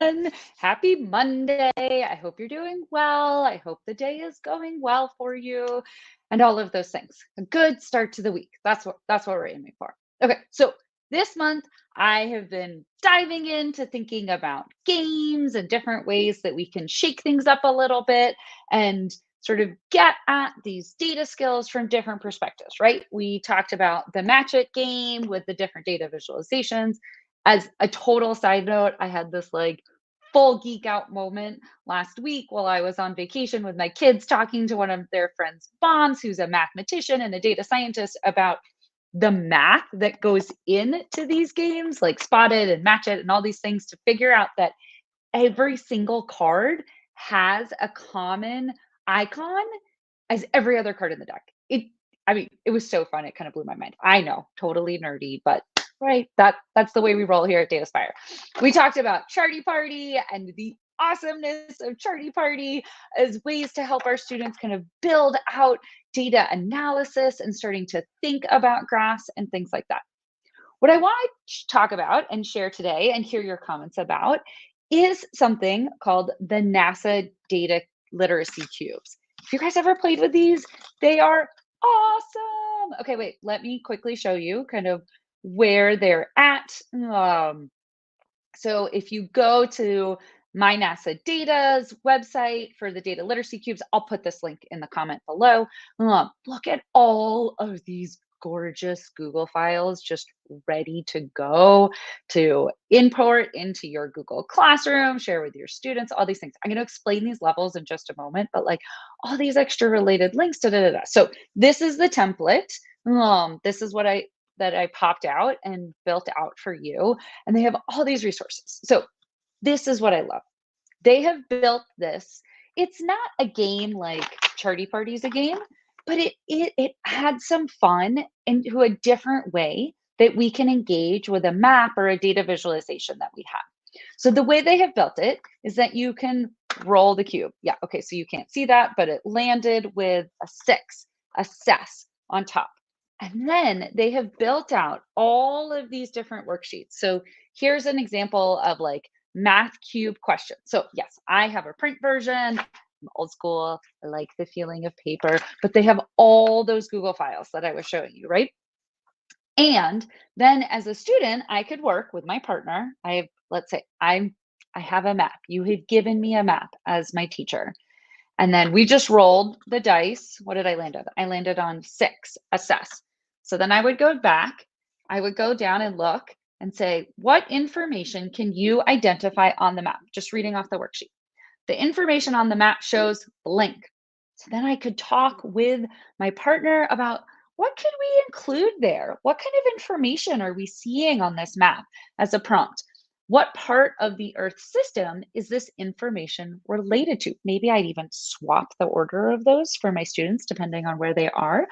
And happy Monday. I hope you're doing well. I hope the day is going well for you and all of those things. A good start to the week. That's what we're aiming for. Okay, so this month I have been diving into thinking about games and different ways that we can shake things up a little bit and sort of get at these data skills from different perspectives, right? We talked about the Match It game with the different data visualizations. As a total side note, I had this like full geek out moment last week while I was on vacation with my kids talking to one of their friends' moms, who's a mathematician and a data scientist, about the math that goes into these games, like Spot It and Match It and all these things, to figure out that every single card has a common icon as every other card in the deck. It was so fun. It kind of blew my mind. I know, totally nerdy, but right, that's the way we roll here at Dataspire. We talked about Charty Party and the awesomeness of Charty Party as ways to help our students kind of build out data analysis and starting to think about graphs and things like that. What I want to talk about and share today and hear your comments about is something called the NASA Data Literacy Cubes. If you guys ever played with these, they are awesome. Okay, wait, let me quickly show you kind of where they're at. So if you go to my NASA Data's website for the data literacy cubes, I'll put this link in the comment below. Look at all of these gorgeous Google files just ready to go to import into your Google Classroom, share with your students, all these things. I'm going to explain these levels in just a moment, but like all these extra related links, da, da, da, da. So this is the template. This is what I popped out and built out for you. And they have all these resources. So this is what I love. They have built this. It's not a game like Charty Party's a game, but it adds some fun into a different way that we can engage with a map or a data visualization that we have. So the way they have built it is that you can roll the cube. Yeah, okay, so you can't see that, but it landed with a 6, assess on top. And then they have built out all of these different worksheets. So here's an example of like math cube question. So yes, I have a print version. I'm old school. I like the feeling of paper, but they have all those Google files that I was showing you, right? And then as a student, I could work with my partner. Let's say I have a map. You have given me a map as my teacher. And then we just rolled the dice. What did I land on? I landed on 6, assess. So then I would go back, I would go down and look and say, what information can you identify on the map? Just reading off the worksheet. The information on the map shows blank. So then I could talk with my partner about what could we include there? What kind of information are we seeing on this map as a prompt? What part of the Earth system is this information related to? Maybe I'd even swap the order of those for my students, depending on where they are.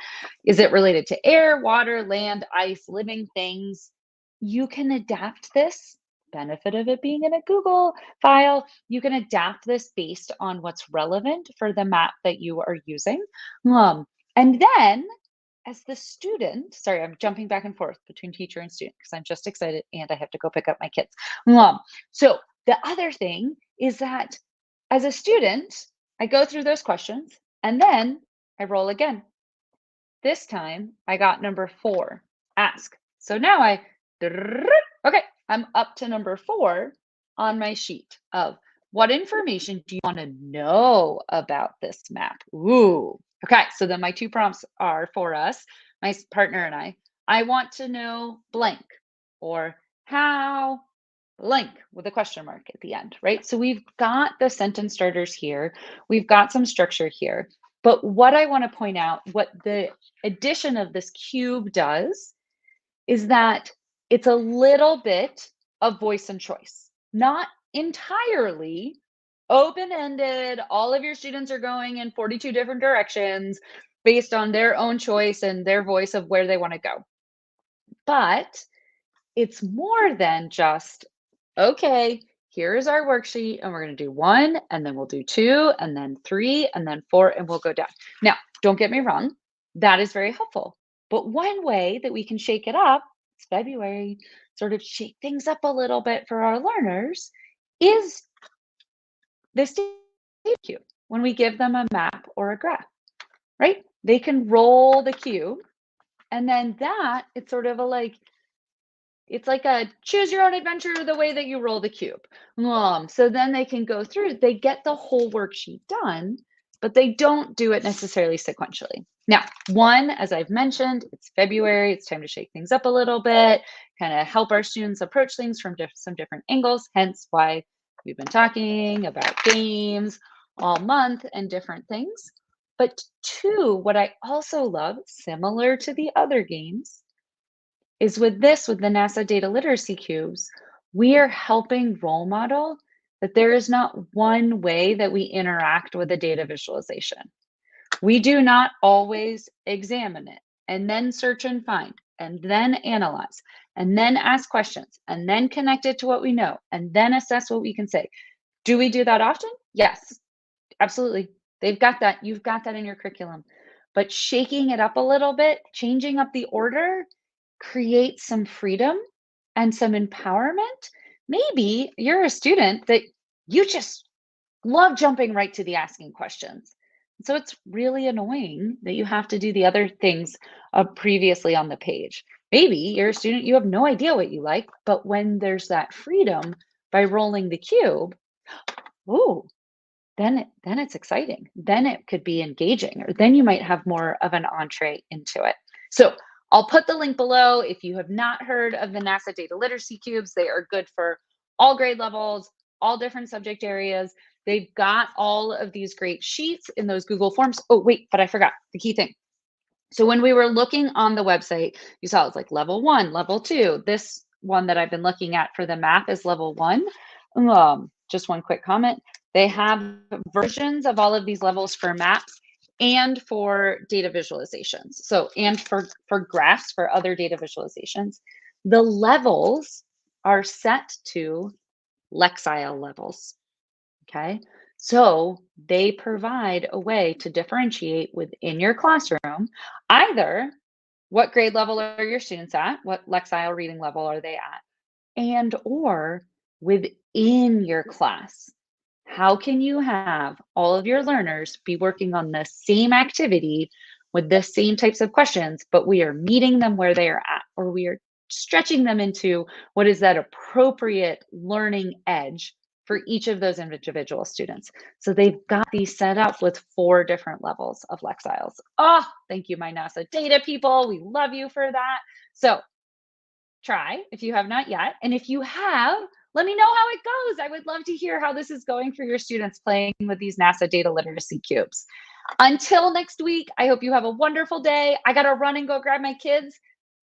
Is it related to air, water, land, ice, living things? You can adapt this. Benefit of it being in a Google file, you can adapt this based on what's relevant for the map that you are using. And then as the student, sorry, I'm jumping back and forth between teacher and student because I'm just excited and I have to go pick up my kids. So the other thing is that as a student, I go through those questions and then I roll again. This time I got number 4, ask. So now okay, I'm up to number 4 on my sheet of what information do you want to know about this map? Ooh, okay. So then my 2 prompts are for us, my partner and I want to know blank or how blank with a question mark at the end, right? So we've got the sentence starters here. We've got some structure here. But what I want to point out, what the addition of this cube does is that it's a little bit of voice and choice, not entirely open-ended. All of your students are going in 42 different directions based on their own choice and their voice of where they want to go. But it's more than just, okay, here's our worksheet, and we're going to do 1, and then we'll do 2, and then 3, and then 4, and we'll go down. Now, don't get me wrong, that is very helpful. But one way that we can shake it up, it's February, sort of shake things up a little bit for our learners, is this data cube when we give them a map or a graph, right? They can roll the cube, and then that, it's sort of it's like a choose your own adventure the way that you roll the cube. So then they can go through, they get the whole worksheet done, but they don't do it necessarily sequentially. Now, one, as I've mentioned, it's February, it's time to shake things up a little bit, kind of help our students approach things from some different angles, hence why we've been talking about games all month and different things. But two, what I also love, similar to the other games, is with the NASA Data Literacy Cubes, we are helping role model that there is not one way that we interact with a data visualization. We do not always examine it and then search and find and then analyze and then ask questions and then connect it to what we know and then assess what we can say. Do we do that often? Yes, absolutely. They've got that. You've got that in your curriculum. But shaking it up a little bit, changing up the order, creates some freedom and some empowerment. Maybe you're a student that you just love jumping right to the asking questions. So it's really annoying that you have to do the other things previously on the page. Maybe you're a student, you have no idea what you like, but when there's that freedom by rolling the cube, ooh, then it's exciting. Then it could be engaging, or then you might have more of an entree into it. So I'll put the link below. If you have not heard of the NASA Data Literacy Cubes, they are good for all grade levels, all different subject areas. They've got all of these great sheets in those Google Forms. Oh, wait, but I forgot the key thing. So when we were looking on the website, you saw it's like level 1, level 2. This one that I've been looking at for the math is level 1. Just one quick comment. They have versions of all of these levels for maps and for data visualizations. So, and for graphs for other data visualizations. The levels are set to Lexile levels, okay? So they provide a way to differentiate within your classroom, either what grade level are your students at, what Lexile reading level are they at, and or within your class. How can you have all of your learners be working on the same activity with the same types of questions, but we are meeting them where they are at, or we are stretching them into what is that appropriate learning edge for each of those individual students. So they've got these set up with 4 different levels of Lexiles. Oh, thank you, my NASA data people. We love you for that. So try if you have not yet. And if you have, let me know how it goes. I would love to hear how this is going for your students playing with these NASA Data Literacy Cubes. Until next week, I hope you have a wonderful day. I got to run and go grab my kids.